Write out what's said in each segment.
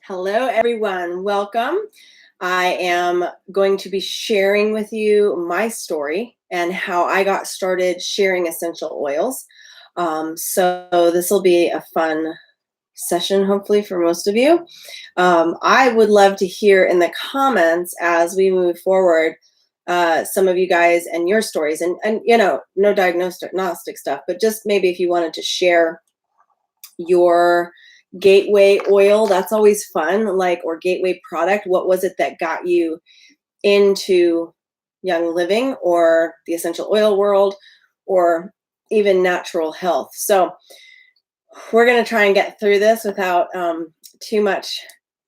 Hello, everyone. Welcome. I am going to be sharing with you my story and how I got started sharing essential oils. So this will be a fun session, hopefully, for most of you. I would love to hear in the comments as we move forward some of you guys and your stories, and no diagnostic stuff, but just maybe if you wanted to share your gateway oil, that's always fun, like, or gateway product. What was it that got you into Young Living or the essential oil world or even natural health? So we're going to try and get through this without too much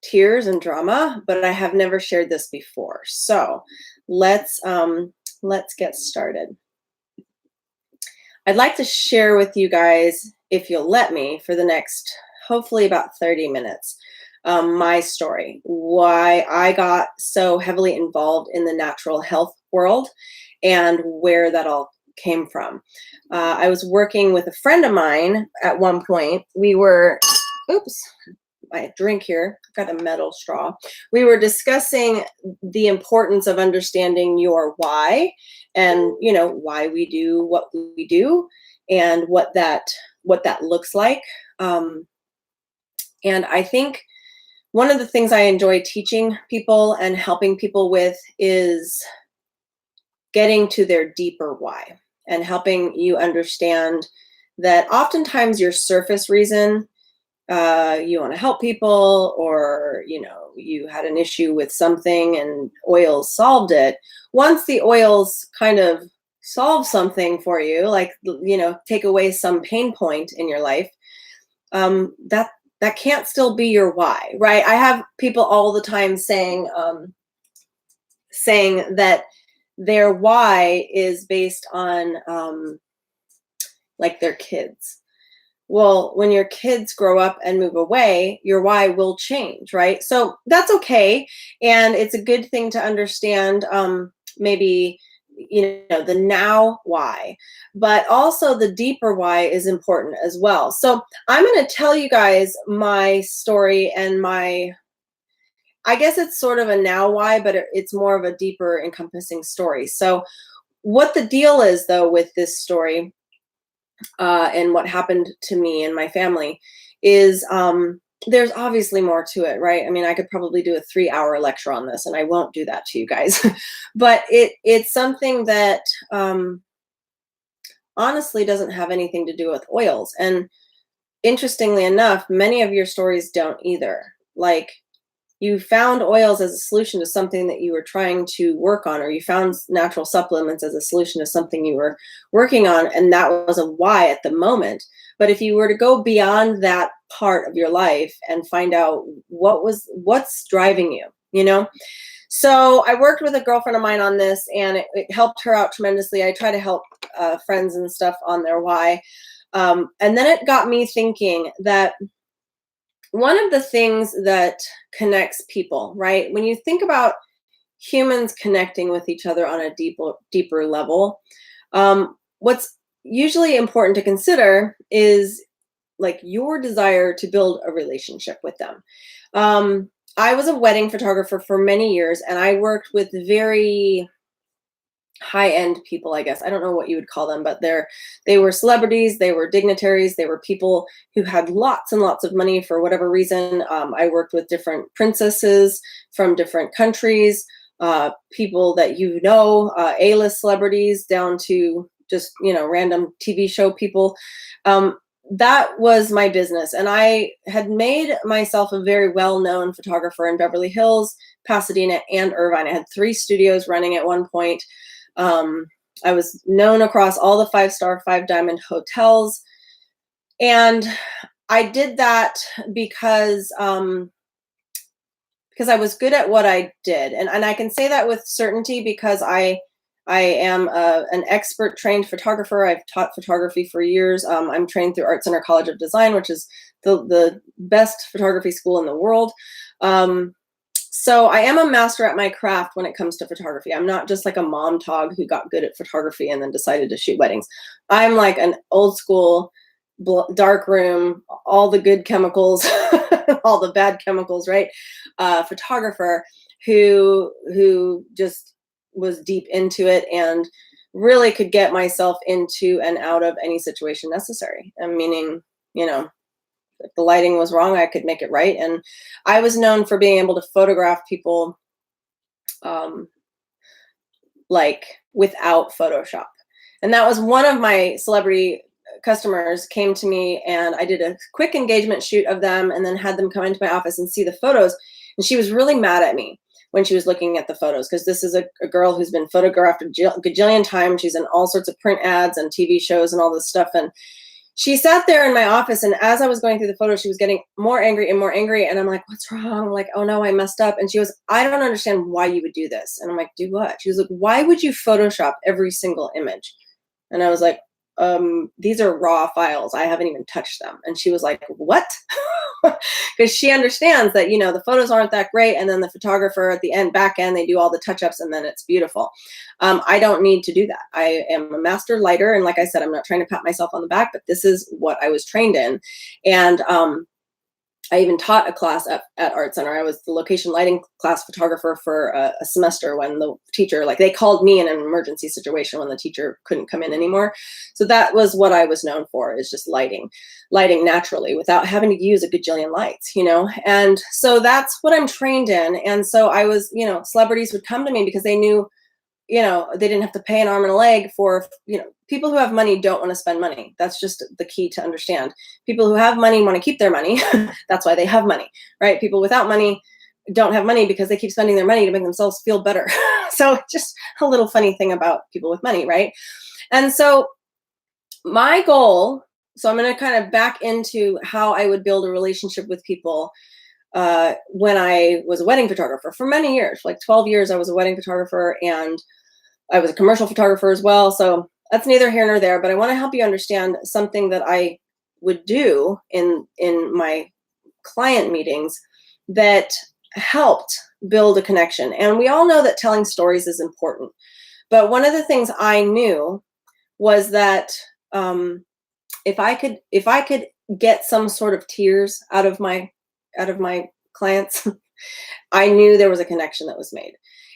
tears and drama, but I have never shared this before. So let's get started. I'd like to share with you guys, if you'll let me, for the next, hopefully about 30 minutes, my story, why I got so heavily involved in the natural health world and where that all came from. I was working with a friend of mine at one point. We were, my drink here, got a metal straw. We were discussing the importance of understanding your why and, why we do what we do and what that looks like. And I think one of the things I enjoy teaching people and helping people with is getting to their deeper why and helping you understand that oftentimes your surface reason, you want to help people, or you had an issue with something and oils solved it. Once the oils kind of solve something for you, like take away some pain point in your life, that can't still be your why, right? I have people all the time saying that their why is based on like their kids. Well, when your kids grow up and move away, your why will change, right? So that's okay. And it's a good thing to understand maybe, the now why, but also the deeper why is important as well. So I'm going to tell you guys my story and I guess it's sort of a now why, but it's more of a deeper encompassing story. So what the deal is, though, with this story, and what happened to me and my family is there's obviously more to it, right? I mean, I could probably do a 3-hour lecture on this, and I won't do that to you guys. But it's something that honestly doesn't have anything to do with oils. And interestingly enough, many of your stories don't either. Like, you found oils as a solution to something that you were trying to work on, or you found natural supplements as a solution to something you were working on, and that was a why at the moment. But if you were to go beyond that part of your life and find out what's driving you. So I worked with a girlfriend of mine on this, and it helped her out tremendously. I try to help friends and stuff on their why. And then it got me thinking that one of the things that connects people, right? When you think about humans connecting with each other on a deeper level, what's usually important to consider is like your desire to build a relationship with them. I was a wedding photographer for many years, and I worked with very high-end people, I guess. I don't know what you would call them, but they were celebrities, they were dignitaries, they were people who had lots and lots of money for whatever reason. I worked with different princesses from different countries, people that A-list celebrities down to just random TV show people. That was my business, and I had made myself a very well-known photographer in Beverly Hills, Pasadena, and Irvine. I had 3 studios running at one point. I was known across all the 5-star, 5-diamond hotels. And I did that because I was good at what I did. And I can say that with certainty because I am an expert trained photographer. I've taught photography for years. I'm trained through Art Center College of Design, which is the best photography school in the world. So I am a master at my craft when it comes to photography. I'm not just like a mom tog who got good at photography and then decided to shoot weddings. I'm like an old school dark room, all the good chemicals, all the bad chemicals, right? Photographer who just was deep into it and really could get myself into and out of any situation necessary. And meaning, you know, if the lighting was wrong, I could make it right. And I was known for being able to photograph people um, like without Photoshop. And that was one of my celebrity customers came to me, and I did a quick engagement shoot of them and then had them come into my office and see the photos. And she was really mad at me when she was looking at the photos, because this is a girl who's been photographed a gajillion times. She's in all sorts of print ads and TV shows and all this stuff. And she sat there in my office, and as I was going through the photos, she was getting more angry and more angry. And I'm like, what's wrong? I'm like, oh no, I messed up. And she goes, I don't understand why you would do this. And I'm like, do what? She was like, why would you Photoshop every single image? And I was like, these are raw files. I haven't even touched them. And she was like, what? Because she understands that, you know, the photos aren't that great. And then the photographer at the end, back end, they do all the touch-ups and then it's beautiful. I don't need to do that. I am a master lighter. And like I said, I'm not trying to pat myself on the back, but this is what I was trained in. And I even taught a class at Art Center. I was the location lighting class photographer for a semester when the teacher, like they called me in an emergency situation when the teacher couldn't come in anymore. So that was what I was known for, is just lighting naturally without having to use a gajillion lights, you know? And so that's what I'm trained in. And so I was, you know, celebrities would come to me because they knew, you know, they didn't have to pay an arm and a leg for, you know, people who have money don't want to spend money. That's just the key to understand. People who have money want to keep their money. That's why they have money, right? People without money don't have money because they keep spending their money to make themselves feel better. So just a little funny thing about people with money, right? And so my goal, so I'm going to kind of back into how I would build a relationship with people. When I was a wedding photographer for many years, like 12 years, I was a wedding photographer, and I was a commercial photographer as well. So that's neither here nor there, but I want to help you understand something that I would do in my client meetings that helped build a connection. And we all know that telling stories is important. But one of the things I knew was that if I could get some sort of tears out of my clients, I knew there was a connection that was made.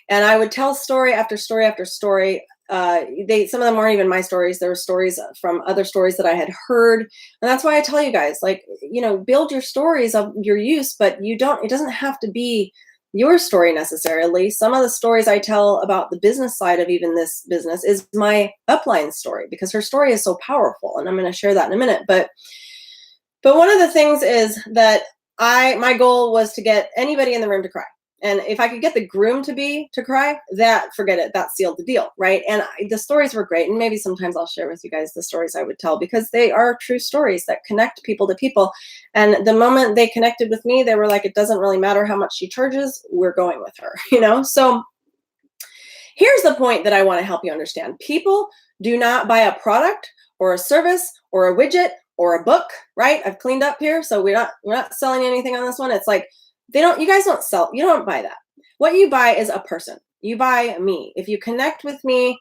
And I would tell story after story after story. Some of them weren't even my stories. There were stories from other stories that I had heard. And that's why I tell you guys, like, you know, build your stories of your use, but it doesn't have to be your story necessarily. Some of the stories I tell about the business side of even this business is my upline story, because her story is so powerful. And I'm going to share that in a minute. But one of the things is that my goal was to get anybody in the room to cry. And if I could get the groom to cry, forget it, that sealed the deal, right? And the stories were great. And maybe sometimes I'll share with you guys the stories I would tell, because they are true stories that connect people to people. And the moment they connected with me, they were like, it doesn't really matter how much she charges, we're going with her, you know? So here's the point that I want to help you understand. People do not buy a product or a service or a widget or a book, right? I've cleaned up here, so we're not selling anything on this one. It's like, you guys don't sell, you don't buy that. What you buy is a person. You buy me. If you connect with me,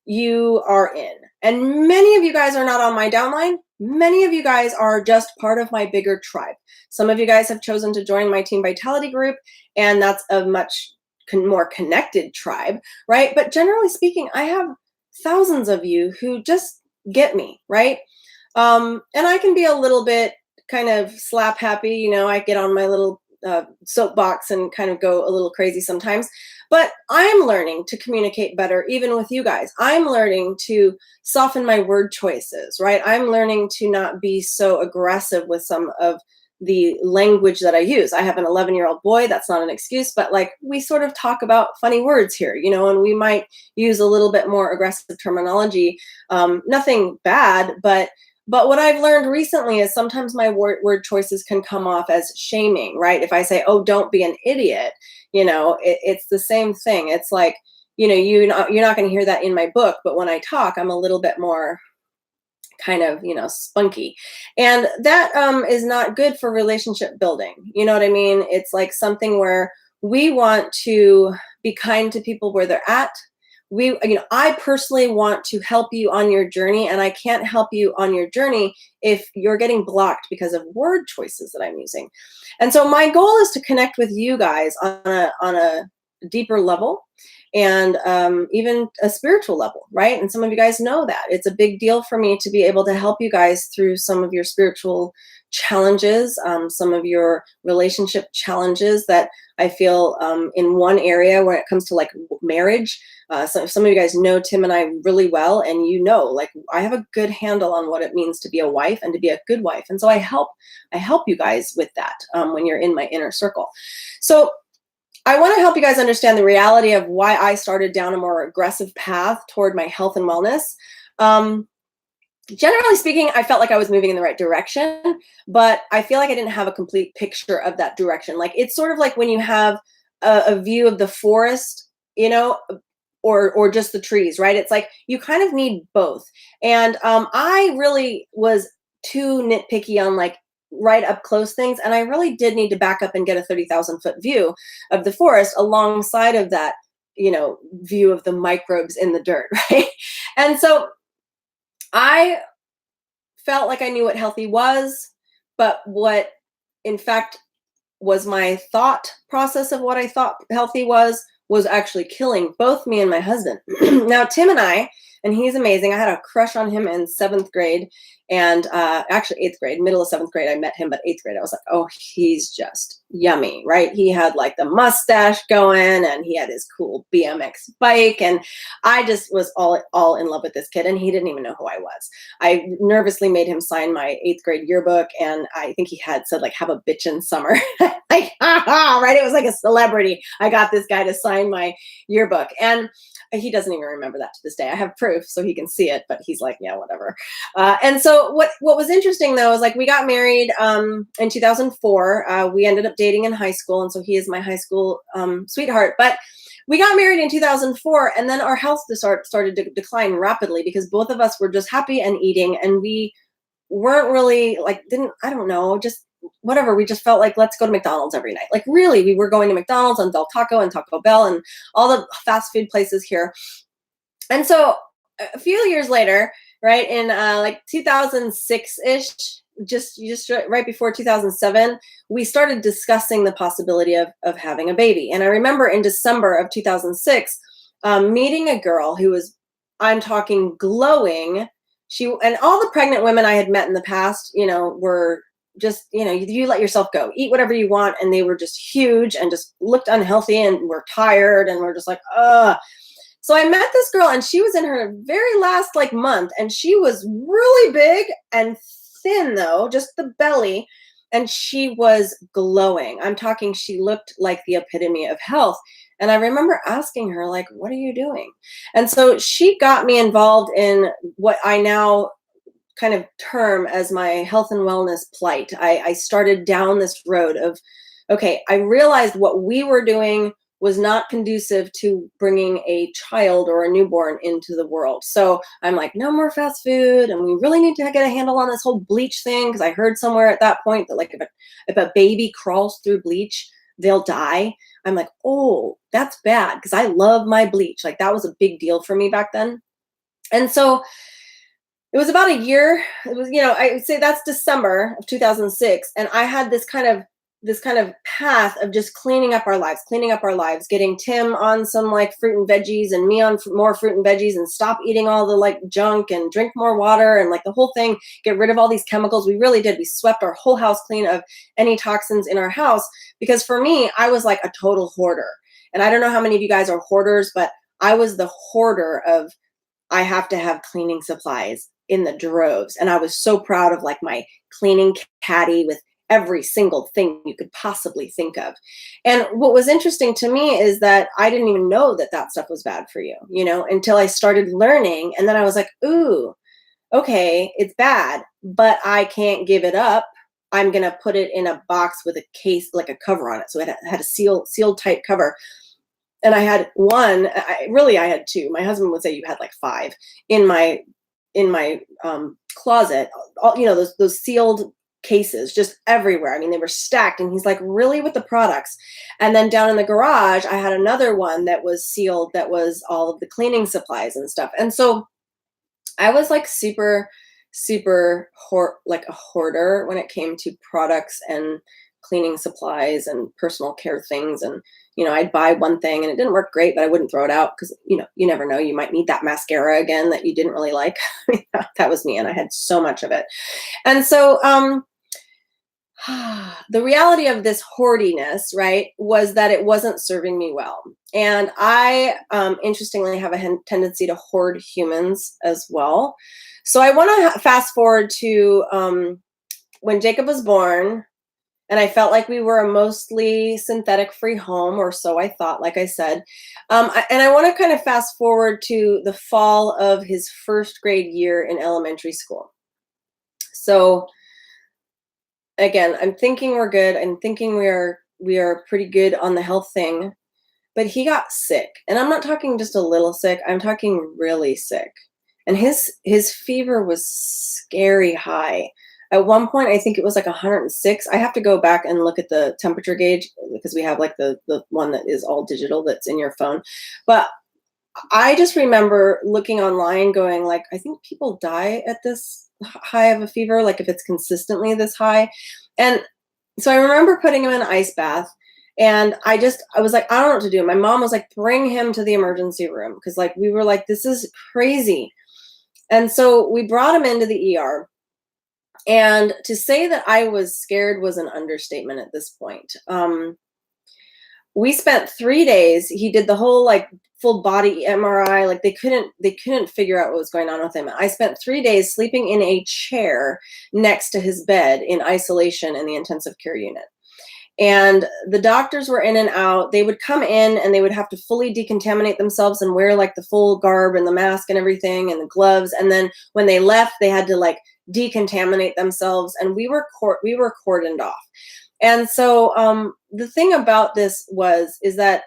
you are in. And many of you guys are not on my downline. Many of you guys are just part of my bigger tribe. Some of you guys have chosen to join my Team Vitality group, and that's a much more connected tribe, right? But generally speaking, I have thousands of you who just get me, right? And I can be a little bit kind of slap happy, you know, I get on my little soapbox and kind of go a little crazy sometimes, but I'm learning to communicate better even with you guys. I'm learning to soften my word choices, right? I'm learning to not be so aggressive with some of the language that I use. I have an 11-year-old boy. That's not an excuse, but like, we sort of talk about funny words here, you know, and we might use a little bit more aggressive terminology. Nothing bad, but what I've learned recently is sometimes my word choices can come off as shaming, right? If I say, oh, don't be an idiot, you know, it's the same thing. It's like, you know, you're not going to hear that in my book, but when I talk, I'm a little bit more kind of, you know, spunky. And that is not good for relationship building. You know what I mean? It's like something where we want to be kind to people where they're at. I personally want to help you on your journey, and I can't help you on your journey if you're getting blocked because of word choices that I'm using. And so my goal is to connect with you guys on a deeper level, and even a spiritual level, right? And some of you guys know that it's a big deal for me to be able to help you guys through some of your spiritual challenges, some of your relationship challenges that I feel in one area when it comes to like marriage. So some of you guys know Tim and I really well, and like I have a good handle on what it means to be a wife and to be a good wife, and so I help you guys with that when you're in my inner circle. So I want to help you guys understand the reality of why I started down a more aggressive path toward my health and wellness. Generally speaking, I felt like I was moving in the right direction, but I feel like I didn't have a complete picture of that direction. Like it's sort of like when you have a view of the forest, or just the trees, right? It's like you kind of need both. And I really was too nitpicky on like right up close things, and I really did need to back up and get a 30,000-foot view of the forest alongside of that, view of the microbes in the dirt, right? And so I felt like I knew what healthy was, but what in fact was my thought process of what I thought healthy was actually killing both me and my husband. Now, Tim and I, and he's amazing. I had a crush on him in 7th grade, and actually 8th grade, middle of 7th grade, I met him, but 8th grade, I was like, oh, he's just yummy, right? He had like the mustache going, and he had his cool BMX bike, and I just was all in love with this kid, and he didn't even know who I was. I nervously made him sign my 8th grade yearbook, and I think he had said like, have a bitchin' summer. Like, right? It was like a celebrity. I got this guy to sign my yearbook, and he doesn't even remember that to this day. I have proof so he can see it, but he's like, yeah, whatever. And so what was interesting though is like we got married in 2004. We ended up dating in high school, and so he is my high school sweetheart. But we got married in 2004, and then our health started to decline rapidly because both of us were just happy and eating, and we weren't really like I don't know, just whatever. We just felt like let's go to McDonald's every night. Like really, we were going to McDonald's and Del Taco and Taco Bell and all the fast food places here. And so a few years later, right in like 2006-ish, just right before 2007, we started discussing the possibility of having a baby. And I remember in December of 2006 meeting a girl who was, I'm talking, glowing. And all the pregnant women I had met in the past, were just, you let yourself go, eat whatever you want, and they were just huge and just looked unhealthy and were tired and were just like, ugh. So I met this girl, and she was in her very last like month, and she was really big and thin though, just the belly, and she was glowing. I'm talking, she looked like the epitome of health. And I remember asking her, like, what are you doing? And so she got me involved in what I now kind of term as my health and wellness plight. I started down this road of, okay, I realized what we were doing was not conducive to bringing a child or a newborn into the world. So I'm like, no more fast food, and we really need to get a handle on this whole bleach thing, because I heard somewhere at that point that like if a baby crawls through bleach, they'll die. I'm like, oh, that's bad, because I love my bleach. Like that was a big deal for me back then. And so it was about a year. It was, I would say that's December of 2006. And I had this kind of path of just cleaning up our lives, getting Tim on some like fruit and veggies and me on more fruit and veggies, and stop eating all the like junk and drink more water and like the whole thing, get rid of all these chemicals. We really did. We swept our whole house clean of any toxins in our house, because for me, I was like a total hoarder. And I don't know how many of you guys are hoarders, but I was the hoarder of, I have to have cleaning supplies in the droves. And I was so proud of like my cleaning caddy with every single thing you could possibly think of. And what was interesting to me is that I didn't even know that that stuff was bad for you, until I started learning. And then I was like, ooh, okay, it's bad, but I can't give it up. I'm going to put it in a box with a case, like a cover on it. So it had a sealed tight cover. And I had one, I had two. My husband would say you had like 5 in my closet, all, those sealed cases just everywhere. I mean, they were stacked, and he's like, really, with the products? And then down in the garage, I had another one that was sealed, that was all of the cleaning supplies and stuff. And so I was like super like a hoarder when it came to products and cleaning supplies and personal care things. And I'd buy one thing and it didn't work great, but I wouldn't throw it out because you never know, you might need that mascara again that you didn't really like. That was me, and I had so much of it. And so the reality of this hoardiness, right, was that it wasn't serving me well. And I, interestingly, have a tendency to hoard humans as well. So I want to fast forward to when Jacob was born, and I felt like we were a mostly synthetic-free home, or so I thought, like I said. And I want to kind of fast forward to the fall of his first grade year in elementary school. So again, I'm thinking we're good. I'm thinking we are pretty good on the health thing, but he got sick, and I'm not talking just a little sick. I'm talking really sick, and his fever was scary high. At one point, I think it was like 106. I have to go back and look at the temperature gauge because we have like the one that is all digital that's in your phone. But I just remember looking online going like, I think people die at this high of a fever, like if it's consistently this high. And so I remember putting him in an ice bath, and I was like, I don't know what to do. My mom was like, bring him to the emergency room, because like we were like, this is crazy. And so we brought him into the ER. And to say that I was scared was an understatement at this point. We spent 3 days. He did the whole like full body MRI. Like they couldn't figure out what was going on with him. I spent 3 days sleeping in a chair next to his bed in isolation in the intensive care unit. And the doctors were in and out. They would come in and they would have to fully decontaminate themselves and wear like the full garb and the mask and everything and the gloves. And then when they left, they had to like decontaminate themselves, and we were cordoned off. And so the thing about this is that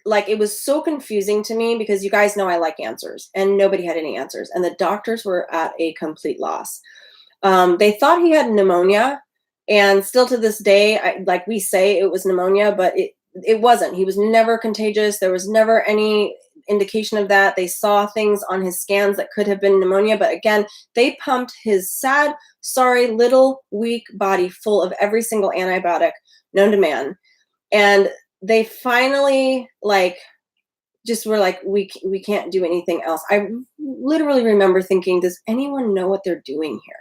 it was so confusing to me, because you guys know I like answers, and nobody had any answers, and the doctors were at a complete loss. They thought he had pneumonia, and still to this day, like we say it was pneumonia, but it wasn't. He was never contagious. There was never any indication of that. They saw things on his scans that could have been pneumonia, but again, they pumped his sad, sorry, little, weak body full of every single antibiotic known to man. And they finally just were like, we can't do anything else. I literally remember thinking, does anyone know what they're doing here?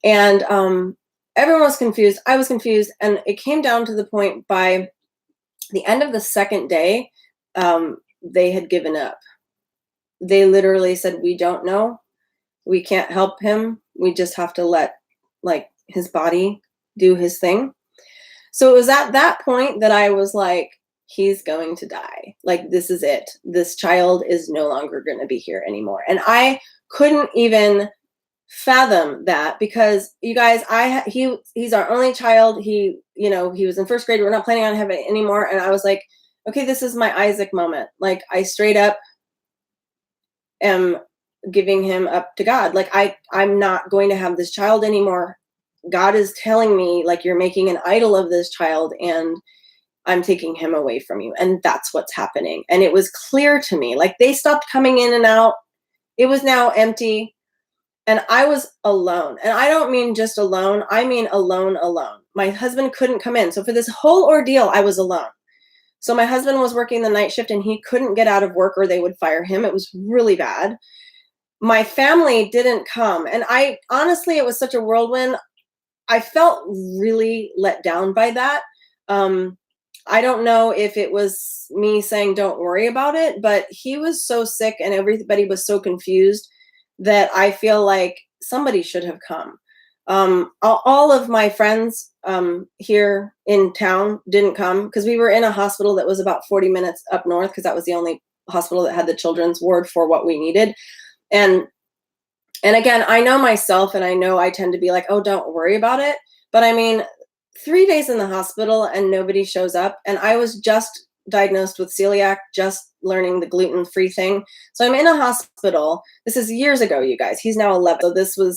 And everyone was confused. I was confused. And it came down to the point by the end of the second day, they had given up. They literally said, we don't know. We can't help him. We just have to let his body do his thing. So it was at that point that I was like, he's going to die. Like, this is it. This child is no longer going to be here anymore. And I couldn't even fathom that, because you guys, he's our only child. He was in first grade. We're not planning on having it anymore. And I was like, okay, this is my Isaac moment. Like, I straight up am giving him up to God. Like, I'm not going to have this child anymore. God is telling me, like, you're making an idol of this child, and I'm taking him away from you. And that's what's happening. And it was clear to me, like, they stopped coming in and out. It was now empty. And I was alone. And I don't mean just alone. I mean alone. My husband couldn't come in. So for this whole ordeal, I was alone. So my husband was working the night shift, and he couldn't get out of work or they would fire him. It was really bad. My family didn't come. And honestly, it was such a whirlwind. I felt really let down by that. I don't know if it was me saying, don't worry about it, but he was so sick and everybody was so confused that I feel like somebody should have come. All of my friends here in town didn't come, because we were in a hospital that was about 40 minutes up north, because that was the only hospital that had the children's ward for what we needed. And again, I know myself, and I know I tend to be like, oh, don't worry about it. But I mean, 3 days in the hospital and nobody shows up. And I was just diagnosed with celiac, just learning the gluten-free thing. So I'm in a hospital. This is years ago, you guys. He's now 11. So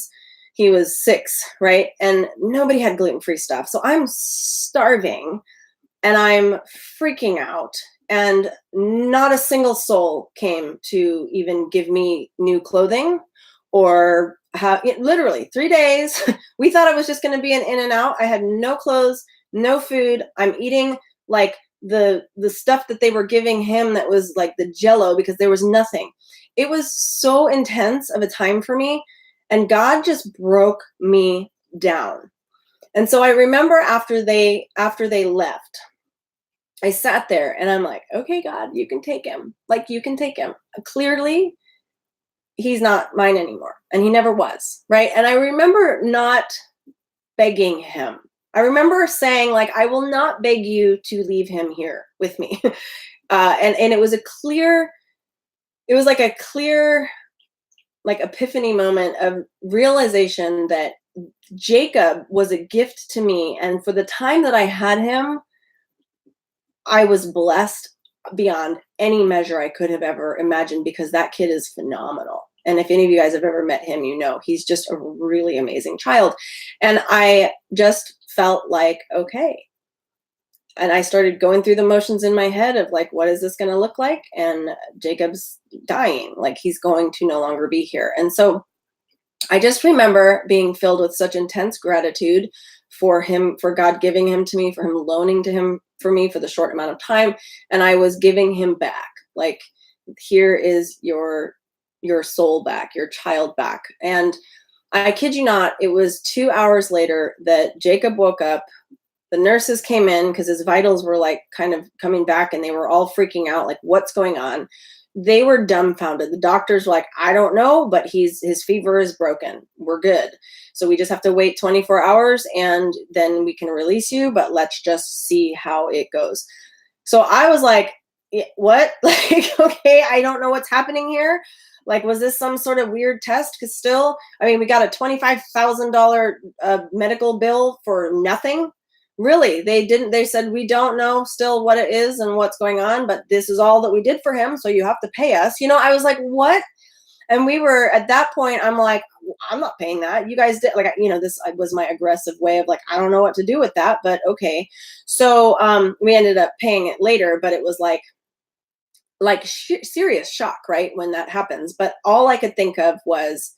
he was 6, right? And nobody had gluten-free stuff. So I'm starving and I'm freaking out. And not a single soul came to even give me new clothing or literally 3 days. We thought it was just going to be an in and out. I had no clothes, no food. I'm eating like the stuff that they were giving him that was like the jello because there was nothing. It was so intense of a time for me, and God just broke me down. And so I remember after they left, I sat there and I'm like, okay, God, you can take him. Like, you can take him. Clearly, he's not mine anymore. And he never was. Right. And I remember not begging him. I remember saying, like, I will not beg you to leave him here with me. And it was like a clear, like, epiphany moment of realization that Jacob was a gift to me. And for the time that I had him, I was blessed beyond any measure I could have ever imagined, because that kid is phenomenal. And if any of you guys have ever met him, you know, he's just a really amazing child. And I just felt like, okay. And I started going through the motions in my head of like, what is this going to look like? And Jacob's dying, like he's going to no longer be here. And so I just remember being filled with such intense gratitude for him, for God giving him to me, for him loaning to him for me for the short amount of time. And I was giving him back. Like, here is your soul back, your child back. And I kid you not, it was 2 hours later that Jacob woke up. The nurses came in because his vitals were like kind of coming back, and they were all freaking out, like, what's going on? They were dumbfounded. The doctors were like, I don't know, but his fever is broken. We're good. So we just have to wait 24 hours and then we can release you, but let's just see how it goes. So I was like, what? Like, okay, I don't know what's happening here. Like, was this some sort of weird test? Because still, I mean, we got a $25,000 medical bill for nothing. Really, they said, we don't know still what it is and what's going on, but this is all that we did for him, so you have to pay us. You know, I was like, what? And we were at that point, I'm like, I'm not paying that. You guys did, like, you know, this was my aggressive way of like, I don't know what to do with that, but okay. So we ended up paying it later, but it was like serious shock, right, when that happens. But all I could think of was,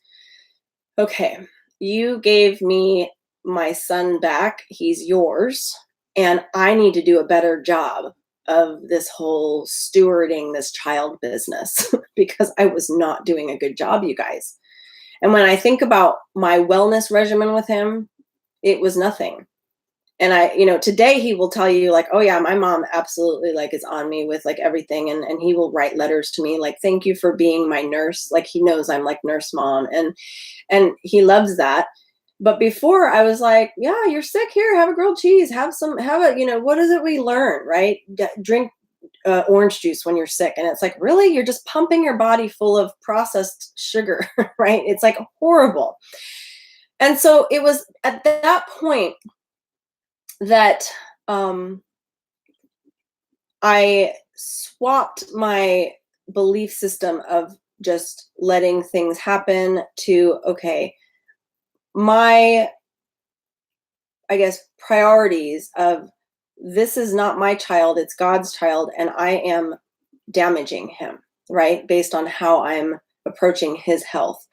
okay, you gave me my son back, he's yours, and I need to do a better job of this whole stewarding this child business because I was not doing a good job, you guys. And when I think about my wellness regimen with him, it was nothing. And I, you know, today he will tell you like, oh yeah, my mom absolutely like is on me with like everything. And he will write letters to me like, thank you for being my nurse. Like, he knows I'm like nurse mom, and he loves that. But before, I was like, yeah, you're sick, here, have a grilled cheese, have a, you know, what is it we learn, right? Drink orange juice when you're sick. And it's like, really? You're just pumping your body full of processed sugar, right? It's like horrible. And so it was at that point that I swapped my belief system of just letting things happen to, okay, my, I guess, priorities of, this is not my child, it's God's child, and I am damaging him, right? Based on how I'm approaching his health.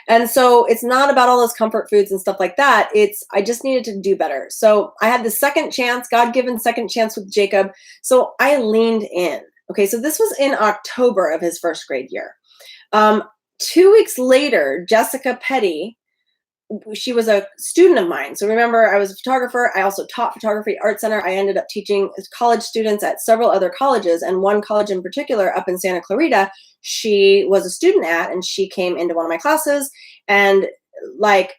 And so it's not about all those comfort foods and stuff like that. I just needed to do better. So I had the second chance, God-given second chance with Jacob. So I leaned in. Okay, so this was in October of his first grade year. 2 weeks later, Jessica Petty, she was a student of mine. So remember, I was a photographer. I also taught photography at Art Center. I ended up teaching college students at several other colleges, and one college in particular up in Santa Clarita, she was a student at, and she came into one of my classes, and like,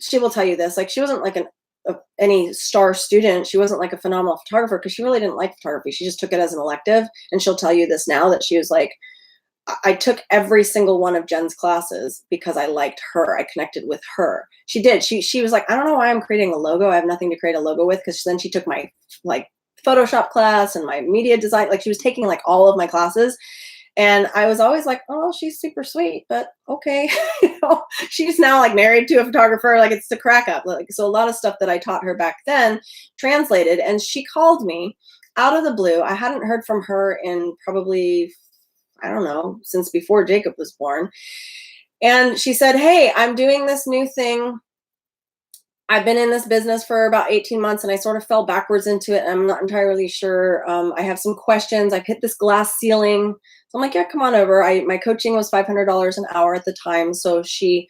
she will tell you this, like, she wasn't like any star student. She wasn't like a phenomenal photographer because she really didn't like photography. She just took it as an elective. And she'll tell you this now, that she was like, I took every single one of Jen's classes because I liked her. I connected with her. She did. She was like, I don't know why I'm creating a logo. I have nothing to create a logo with. Because then she took my like Photoshop class and my media design. Like she was taking like all of my classes. And I was always like, oh, she's super sweet, but okay. She's now like married to a photographer. Like it's the crack up. Like, so a lot of stuff that I taught her back then translated. And she called me out of the blue. I hadn't heard from her in probably, I don't know, since before Jacob was born. And she said, hey, I'm doing this new thing. I've been in this business for about 18 months and I sort of fell backwards into it. And I'm not entirely sure. I have some questions. I've hit this glass ceiling. So I'm like, yeah, come on over. My coaching was $500 an hour at the time. So she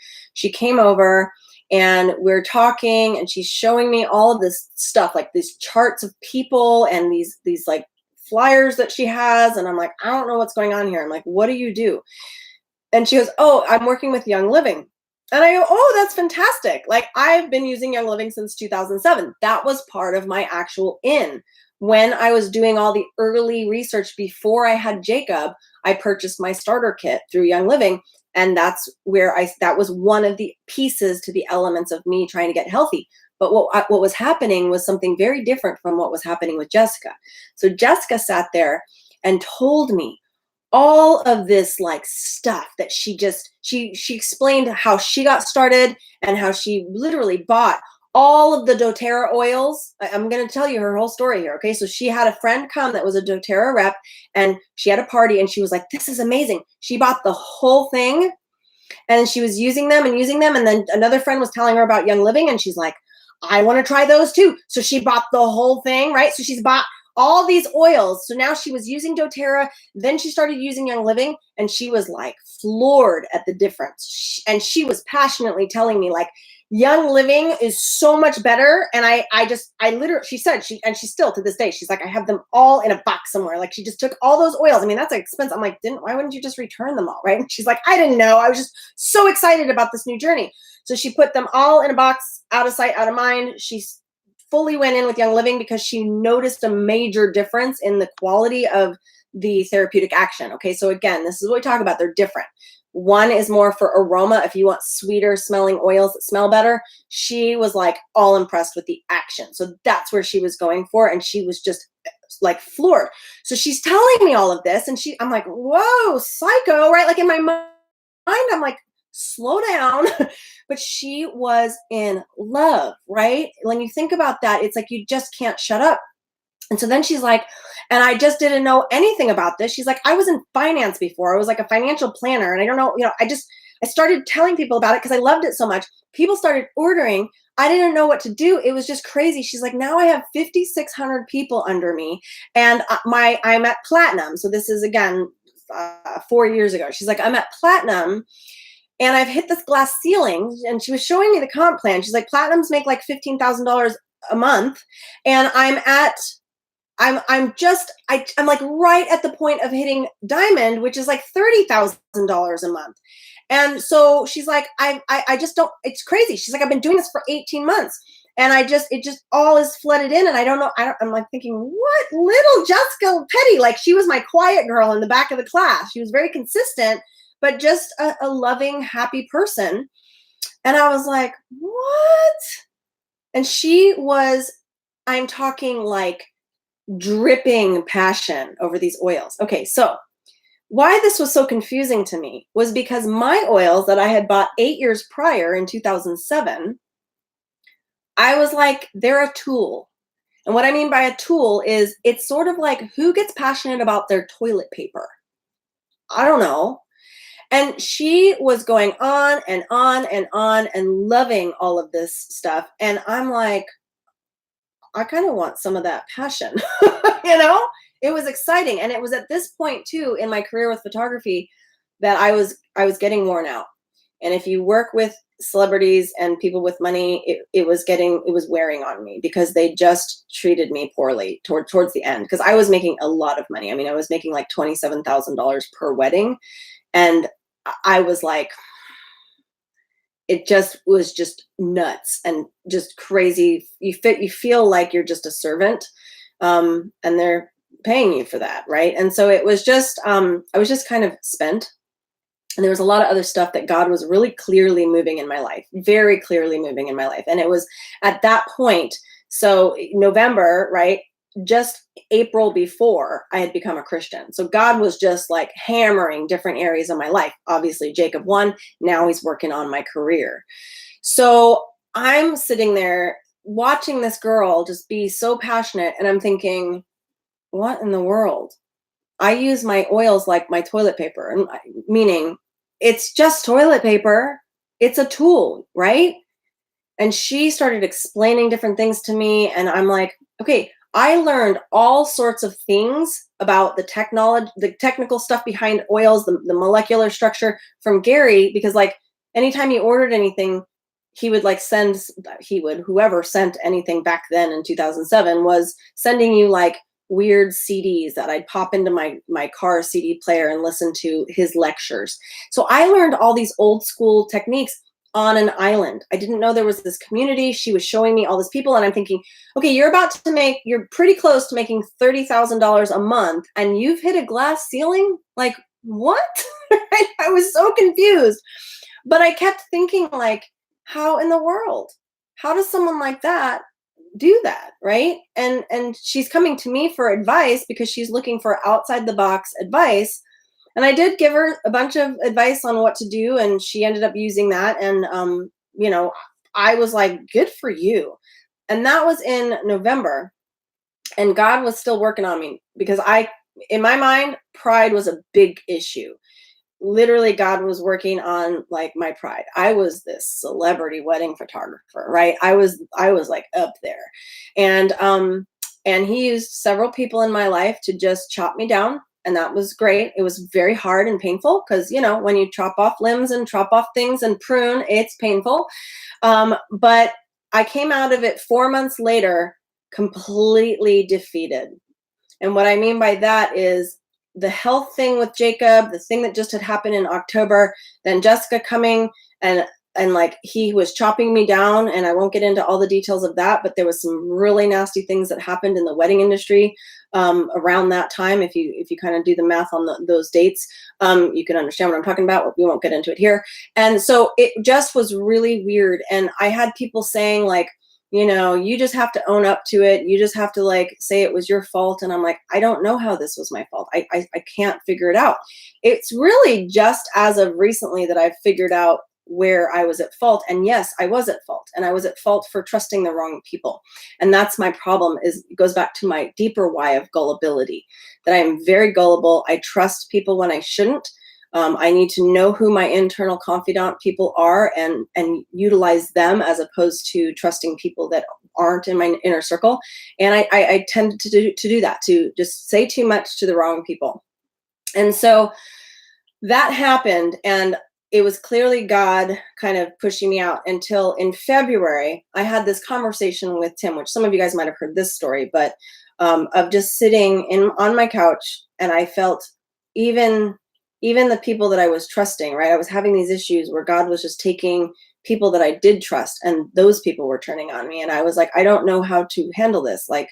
came over and we're talking and she's showing me all of this stuff, like these charts of people and these like flyers that she has. And I'm like, I don't know what's going on here. I'm like, what do you do? And she goes, oh, I'm working with Young Living. And I go, oh, that's fantastic. Like I've been using Young Living since 2007. That was part of my actual in. When I was doing all the early research before I had Jacob, I purchased my starter kit through Young Living. And that's where that was one of the pieces to the elements of me trying to get healthy. But what was happening was something very different from what was happening with Jessica. So Jessica sat there and told me all of this like stuff that she explained how she got started and how she literally bought all of the doTERRA oils. I'm going to tell you her whole story here. Okay. So she had a friend come that was a doTERRA rep and she had a party and she was like, this is amazing. She bought the whole thing and she was using them. And then another friend was telling her about Young Living and she's like, I want to try those too. So she bought the whole thing, right? So she's bought all these oils. So now she was using doTERRA. Then she started using Young Living and she was like floored at the difference. And she was passionately telling me like, Young Living is so much better. And I literally, she said, she still to this day, she's like, I have them all in a box somewhere. Like she just took all those oils. I mean, that's expensive. I'm like, why wouldn't you just return them all? Right. And she's like, I didn't know. I was just so excited about this new journey. So she put them all in a box, out of sight, out of mind. She fully went in with Young Living because she noticed a major difference in the quality of the therapeutic action. Okay. So again, this is what we talk about. They're different. One is more for aroma. If you want sweeter smelling oils that smell better, she was like all impressed with the action. So that's where she was going for. And she was just like floored. So she's telling me all of this and I'm like, whoa, psycho, right? Like in my mind, I'm like, slow down. But she was in love, right? When you think about that, it's like you just can't shut up. And so then she's like, and I just didn't know anything about this. She's like, I was in finance before. I was like a financial planner. And I don't know, I started telling people about it because I loved it so much. People started ordering. I didn't know what to do. It was just crazy. She's like, now I have 5,600 people under me and I'm at platinum. So this is again, 4 years ago. She's like, I'm at platinum and I've hit this glass ceiling. And she was showing me the comp plan. She's like, platinums make like $15,000 a month. And I'm like right at the point of hitting diamond, which is like $30,000 a month. And so she's like, I just don't, it's crazy. She's like, I've been doing this for 18 months and it just all is flooded in. And I don't know. I'm like thinking, what little Jessica Petty? Like she was my quiet girl in the back of the class. She was very consistent, but just a loving, happy person. And I was like, what? And she was, I'm talking like dripping passion over these oils. Okay, so why this was so confusing to me was because my oils that I had bought 8 years prior in 2007, I was like, they're a tool. And what I mean by a tool is it's sort of like who gets passionate about their toilet paper? I don't know. And she was going on and on and on and loving all of this stuff. And I'm like, I kind of want some of that passion, It was exciting. And it was at this point too, in my career with photography that I was getting worn out. And if you work with celebrities and people with money, it was wearing on me because they just treated me poorly towards the end. Cause I was making a lot of money. I mean, I was making like $27,000 per wedding. And I was like, it just was just nuts and just crazy. You feel like you're just a servant, and they're paying you for that, right? And so it was just, I was just kind of spent. And there was a lot of other stuff that God was really clearly moving in my life, very clearly moving in my life. And it was at that point, so November, right? just April before I had become a Christian. So God was just like hammering different areas of my life. Obviously, Jacob won. Now he's working on my career. So I'm sitting there watching this girl just be so passionate, and I'm thinking, what in the world? I use my oils like my toilet paper, and meaning it's just toilet paper. It's a tool, right? And she started explaining different things to me, and I'm like, okay, I learned all sorts of things about the technology, the technical stuff behind oils, the molecular structure from Gary, because like anytime he ordered anything, he would like send, whoever sent anything back then in 2007 was sending you like weird CDs that I'd pop into my car CD player and listen to his lectures. So I learned all these old school techniques on an island. I didn't know there was this community. She was showing me all these people, and I'm thinking, okay, you're pretty close to making $30,000 a month, and you've hit a glass ceiling? Like, what? I was so confused. But I kept thinking, like, how in the world? How does someone like that do that, right? And she's coming to me for advice because she's looking for outside the box advice. And I did give her a bunch of advice on what to do, and she ended up using that. And I was like, good for you. And that was in November. And God was still working on me because in my mind, pride was a big issue. Literally, God was working on like my pride. I was this celebrity wedding photographer, right? I was like up there. And he used several people in my life to just chop me down, and that was great. It was very hard and painful because when you chop off limbs and chop off things and prune, it's painful. But I came out of it 4 months later completely defeated. And what I mean by that is the health thing with Jacob, the thing that just had happened in October, then Jessica coming and like he was chopping me down, and I won't get into all the details of that, but there was some really nasty things that happened in the wedding industry around that time. If you kind of do the math on those dates, you can understand what I'm talking about. We won't get into it here. And so it just was really weird. And I had people saying like, you just have to own up to it. You just have to like say it was your fault. And I'm like, I don't know how this was my fault. I can't figure it out. It's really just as of recently that I've figured out where I was at fault. And yes, I was at fault, and I was at fault for trusting the wrong people. And that's my problem. It goes back to my deeper why of gullibility, that I am very gullible. I trust people when I shouldn't. I need to know who my internal confidant people are and utilize them as opposed to trusting people that aren't in my inner circle. And I tend to do that, to just say too much to the wrong people. And so that happened, and it was clearly God kind of pushing me out until in February, I had this conversation with Tim, which some of you guys might have heard this story, but of just sitting on my couch, and I felt even the people that I was trusting, right? I was having these issues where God was just taking people that I did trust, and those people were turning on me. And I was like, I don't know how to handle this. Like,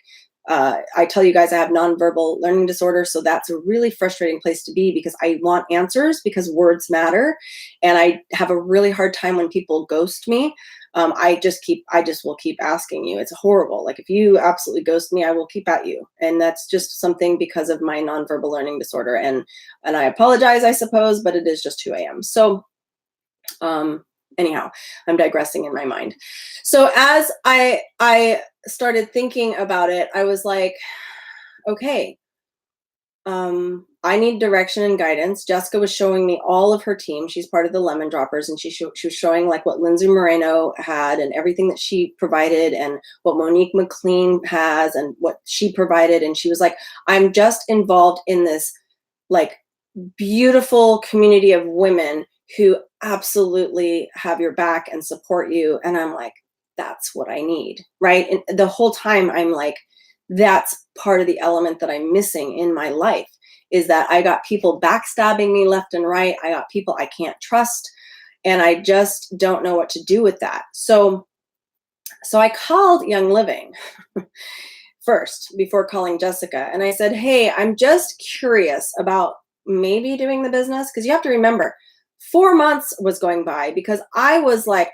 I tell you guys, I have nonverbal learning disorder. So that's a really frustrating place to be because I want answers because words matter. And I have a really hard time when people ghost me. I just will keep asking you. It's horrible. Like if you absolutely ghost me, I will keep at you. And that's just something because of my nonverbal learning disorder. And I apologize, I suppose, but it is just who I am. So, anyhow, I'm digressing in my mind. So as I started thinking about it, I was like, okay, I need direction and guidance. Jessica was showing me all of her team. She's part of the Lemon Droppers, and she was showing like what Lindsay Moreno had and everything that she provided and what Monique McLean has and what she provided. And she was like, I'm just involved in this like beautiful community of women who absolutely have your back and support you. And I'm like, that's what I need, right? And the whole time I'm like, that's part of the element that I'm missing in my life, is that I got people backstabbing me left and right. I got people I can't trust, and I just don't know what to do with that. So I called Young Living first before calling Jessica. And I said, hey, I'm just curious about maybe doing the business. Because you have to remember, 4 months was going by because I was like,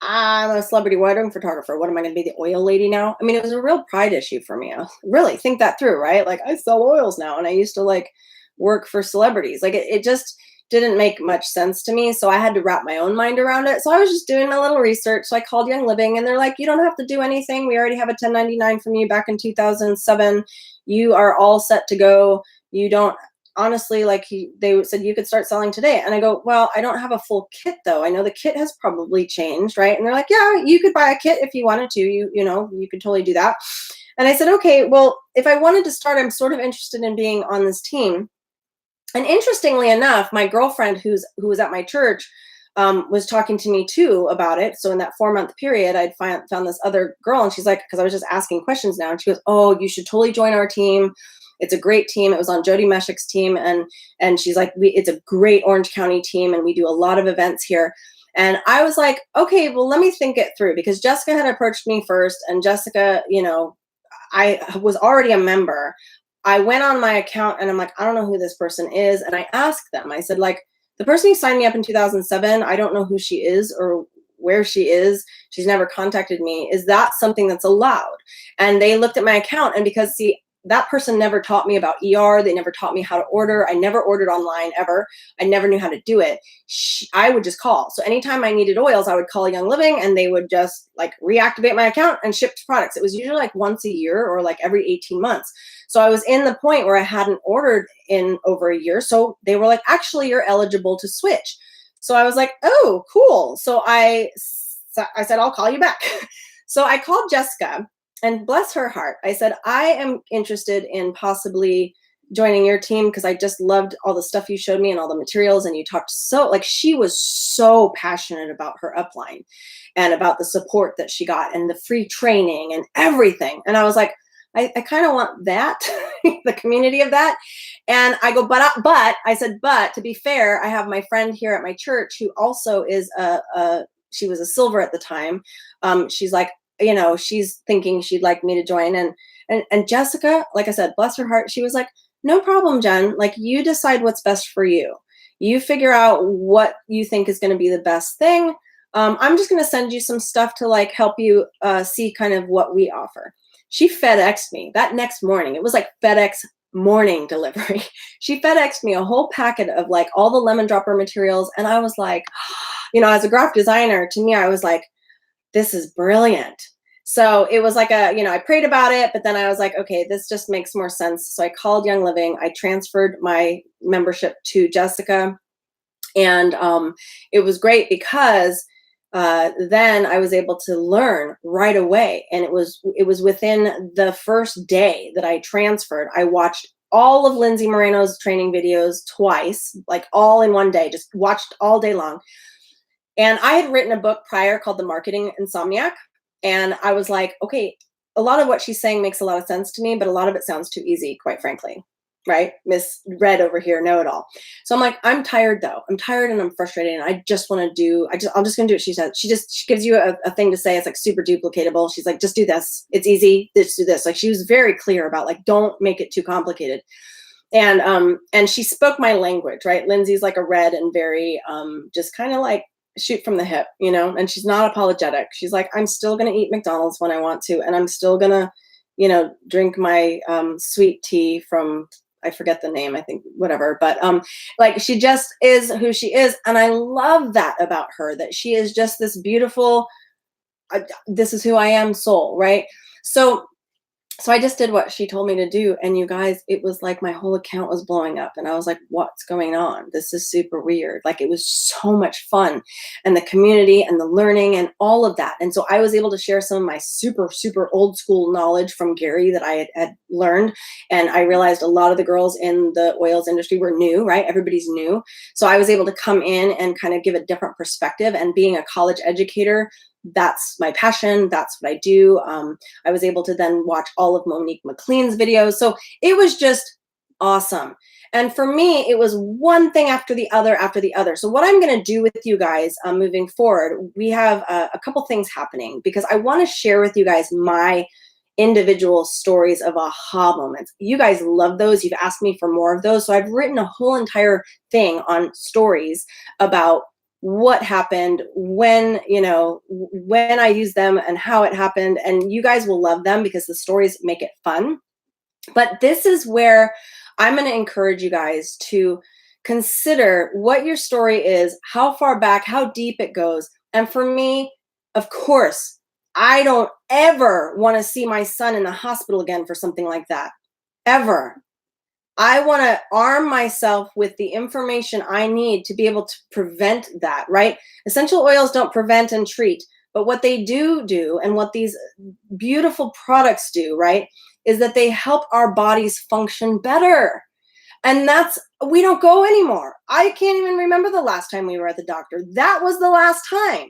I'm a celebrity wedding photographer. What am I going to be, the oil lady now? I mean, it was a real pride issue for me. Really think that through, right? Like I sell oils now, and I used to like work for celebrities. Like it just didn't make much sense to me. So I had to wrap my own mind around it. So I was just doing a little research. So I called Young Living, and they're like, you don't have to do anything. We already have a 1099 from you back in 2007. You are all set to go. You don't honestly, like they said you could start selling today. And I go, well, I don't have a full kit though. I know the kit has probably changed, right? And they're like, yeah, you could buy a kit if you wanted to. You know, you could totally do that. And I said, okay, well, if I wanted to start, I'm sort of interested in being on this team. And interestingly enough, my girlfriend who was at my church was talking to me too about it. So in that 4-month period, I'd found this other girl, and she's like, because I was just asking questions now, and she goes, "Oh, you should totally join our team. It's a great team. It was on Jody Meshik's team, and she's like, it's a great Orange County team, and we do a lot of events here." And I was like, okay, well, let me think it through, because Jessica had approached me first, and Jessica, you know, I was already a member. I went on my account and I'm like, I don't know who this person is. And I asked them, I said, like, the person who signed me up in 2007, I don't know who she is or where she is. She's never contacted me. Is that something that's allowed? And they looked at my account, and because, see, that person never taught me about ER. They never taught me how to order. I never ordered online ever. I never knew how to do it. I would just call. So anytime I needed oils, I would call Young Living, and they would just like reactivate my account and ship products. It was usually like once a year or like every 18 months. So I was in the point where I hadn't ordered in over a year. So they were like, actually, you're eligible to switch. So I was like, oh, cool. So I said, I'll call you back. So I called Jessica, and bless her heart, I said, I am interested in possibly joining your team because I just loved all the stuff you showed me and all the materials. And you talked so, like, she was so passionate about her upline and about the support that she got and the free training and everything. And I was like, I kind of want that, the community of that. And I go, but I said, but to be fair, I have my friend here at my church who also is she was a silver at the time. She's like, you know, she's thinking she'd like me to join. And Jessica, like I said, bless her heart, she was like, no problem, Jen. Like, you decide what's best for you. You figure out what you think is going to be the best thing. I'm just going to send you some stuff to like help you see kind of what we offer. She FedExed me that next morning. It was like FedEx morning delivery. She FedExed me a whole packet of like all the lemon dropper materials. And I was like, you know, as a graphic designer, to me, I was like, this is brilliant. So it was like a, you know, I prayed about it, but then I was like, okay, this just makes more sense. So I called Young Living. I transferred my membership to Jessica. And it was great because then I was able to learn right away. And it was within the first day that I transferred. I watched all of Lindsay Moreno's training videos twice, like all in one day, just watched all day long. And I had written a book prior called The Marketing Insomniac. And I was like, okay, a lot of what she's saying makes a lot of sense to me, but a lot of it sounds too easy, quite frankly. Right? Miss Red over here, know it all. So I'm like, I'm tired though. I'm tired and I'm frustrated. And I just want to do, I'm just going to do what she said. She gives you a thing to say. It's like super duplicatable. She's like, just do this. It's easy. Just do this. Like, she was very clear about like, don't make it too complicated. And she spoke my language, right? Lindsay's like a red and very, just kind of like shoot from the hip, you know, and she's not apologetic. She's like, I'm still going to eat McDonald's when I want to. And I'm still going to, you know, drink my sweet tea from, I forget the name, I think, whatever. But like, she just is who she is. And I love that about her, that she is just this beautiful, this is who I am soul, right? So I just did what she told me to do. And you guys, it was like my whole account was blowing up. And I was like, what's going on? This is super weird. Like, it was so much fun, and the community and the learning and all of that. And so I was able to share some of my super, super old school knowledge from Gary that I had learned. And I realized a lot of the girls in the oils industry were new, right? Everybody's new. So I was able to come in and kind of give a different perspective. And being a college educator, that's my passion. That's what I do. I was able to then watch all of Monique McLean's videos. So it was just awesome. And for me, it was one thing after the other after the other. So what I'm going to do with you guys moving forward, we have a couple things happening, because I want to share with you guys my individual stories of aha moments. You guys love those. You've asked me for more of those. So I've written a whole entire thing on stories about what happened, when, when I use them and how it happened. And you guys will love them because the stories make it fun. But this is where I'm going to encourage you guys to consider what your story is, how far back, how deep it goes. And for me, of course, I don't ever want to see my son in the hospital again for something like that. Ever. I want to arm myself with the information I need to be able to prevent that, right? Essential oils don't prevent and treat, but what they do, and what these beautiful products do, right, is that they help our bodies function better. And we don't go anymore. I can't even remember the last time we were at the doctor. That was the last time.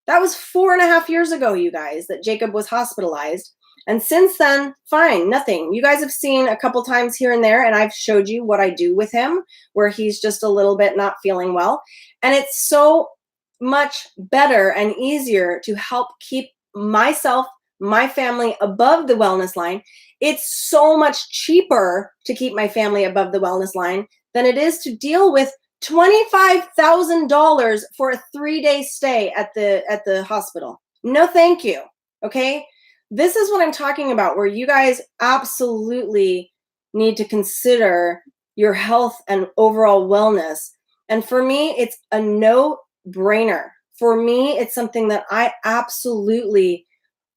That was 4.5 years ago, you guys, that Jacob was hospitalized. And since then, fine, nothing. You guys have seen a couple times here and there, and I've showed you what I do with him, where he's just a little bit not feeling well. And it's so much better and easier to help keep myself, my family above the wellness line. It's so much cheaper to keep my family above the wellness line than it is to deal with $25,000 for a 3-day stay at the hospital. No, thank you. Okay. This is what I'm talking about, where you guys absolutely need to consider your health and overall wellness. And for me, it's a no-brainer. For me, it's something that I absolutely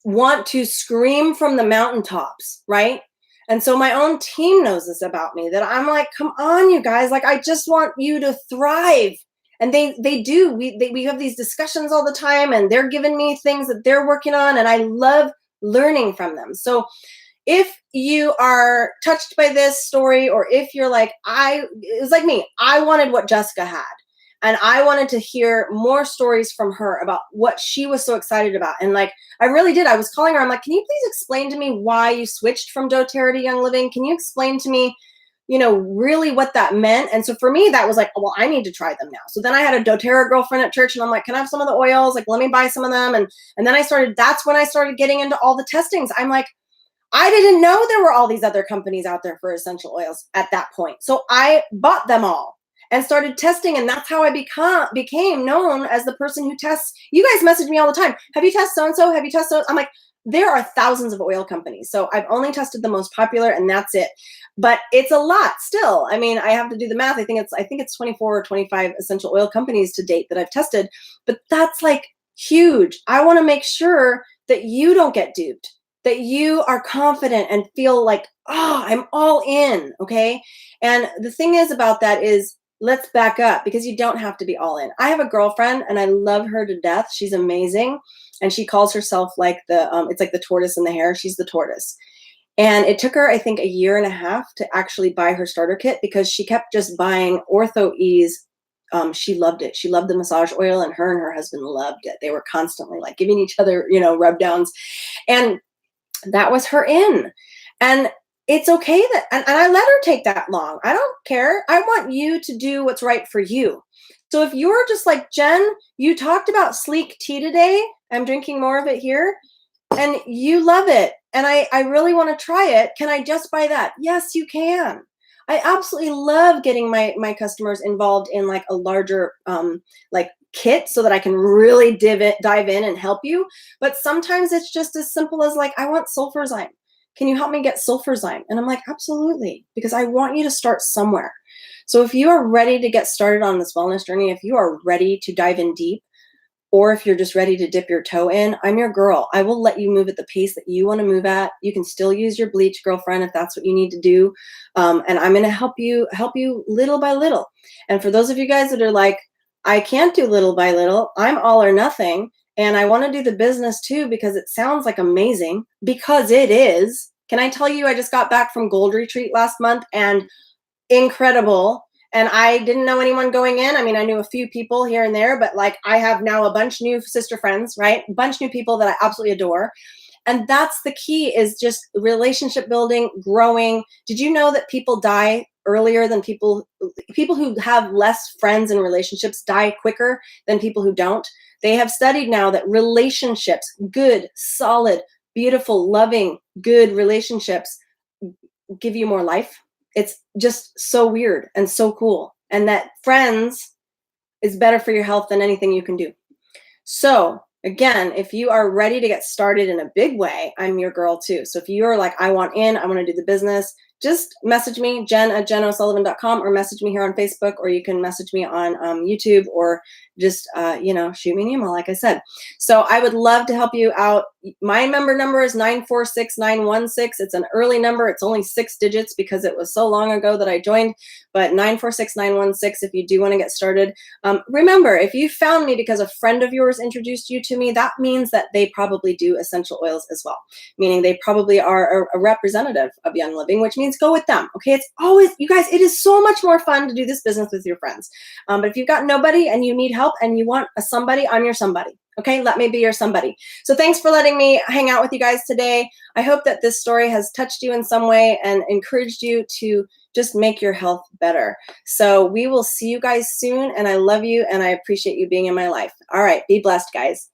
want to scream from the mountaintops, right? And so my own team knows this about me, that I'm like, come on, you guys, like, I just want you to thrive. And they do. We have these discussions all the time, and they're giving me things that they're working on, and I love learning from them. So if you are touched by this story, or if you're like, it was like me, I wanted what Jessica had. And I wanted to hear more stories from her about what she was so excited about. And like, I really did. I was calling her. I'm like, can you please explain to me why you switched from doTERRA to Young Living? Can you explain to me, really what that meant? And so for me, that was like, well, I need to try them now. So then I had a doTERRA girlfriend at church, and I'm like, can I have some of the oils? Like, let me buy some of them. And then that's when I started getting into all the testings. I'm like, I didn't know there were all these other companies out there for essential oils at that point. So I bought them all and started testing. And that's how I became known as the person who tests. You guys message me all the time. Have you tested so-and-so? Have you tested so? I'm like, there are thousands of oil companies. So I've only tested the most popular, and that's it. But it's a lot still. I mean, I have to do the math. I think it's 24 or 25 essential oil companies to date that I've tested. But that's like huge. I want to make sure that you don't get duped, that you are confident and feel like, oh, I'm all in. Okay. And the thing is about that is, let's back up, because you don't have to be all in. I have a girlfriend, and I love her to death. She's amazing. And she calls herself like it's like the tortoise and the hare. She's the tortoise. And it took her, I think, 1.5 years to actually buy her starter kit, because she kept just buying Ortho-Ease. She loved it. She loved the massage oil, and her husband loved it. They were constantly like giving each other, rub downs. And that was her in. And it's okay and I let her take that long. I don't care. I want you to do what's right for you. So if you're just like, Jen, you talked about sleek tea today, I'm drinking more of it here, and you love it, and I really want to try it, can I just buy that? Yes, you can. I absolutely love getting my customers involved in like a larger like kit, so that I can really dive in and help you. But sometimes it's just as simple as like, I want sulfurzyme. Can you help me get sulfurzyme? And I'm like, absolutely, because I want you to start somewhere. So if you are ready to get started on this wellness journey, if you are ready to dive in deep, or if you're just ready to dip your toe in, I'm your girl. I will let you move at the pace that you want to move at. You can still use your bleach, girlfriend, if that's what you need to do. And I'm going to help you little by little. And for those of you guys that are like, I can't do little by little, I'm all or nothing, and I want to do the business too, because it sounds like amazing, because it is. Can I tell you, I just got back from Gold Retreat last month, and incredible. And I didn't know anyone going in. I mean, I knew a few people here and there, but like, I have now a bunch new sister friends, right? A bunch new people that I absolutely adore. And that's the key, is just relationship building, growing. Did you know that people die earlier than people who have less friends and relationships die quicker than people who don't? They have studied now that relationships, good, solid, beautiful, loving, good relationships, give you more life. It's just so weird and so cool. And that friends is better for your health than anything you can do. So again, if you are ready to get started in a big way, I'm your girl too. So if you're like, I want in, I want to do the business, just message me, jen@jenosullivan.com, or message me here on Facebook, or you can message me on YouTube, or just, shoot me an email, like I said. So I would love to help you out. My member number is 946916. It's an early number. It's only 6 digits because it was so long ago that I joined, but 946916 if you do want to get started. Remember, if you found me because a friend of yours introduced you to me, that means that they probably do essential oils as well, meaning they probably are a representative of Young Living, which means go with them. Okay, it's always, you guys, it is so much more fun to do this business with your friends. But if you've got nobody and you need help and you want a somebody, I'm your somebody. Okay, let me be your somebody. So thanks for letting me hang out with you guys today. I hope that this story has touched you in some way and encouraged you to just make your health better. So we will see you guys soon, and I love you and I appreciate you being in my life. All right, be blessed, guys.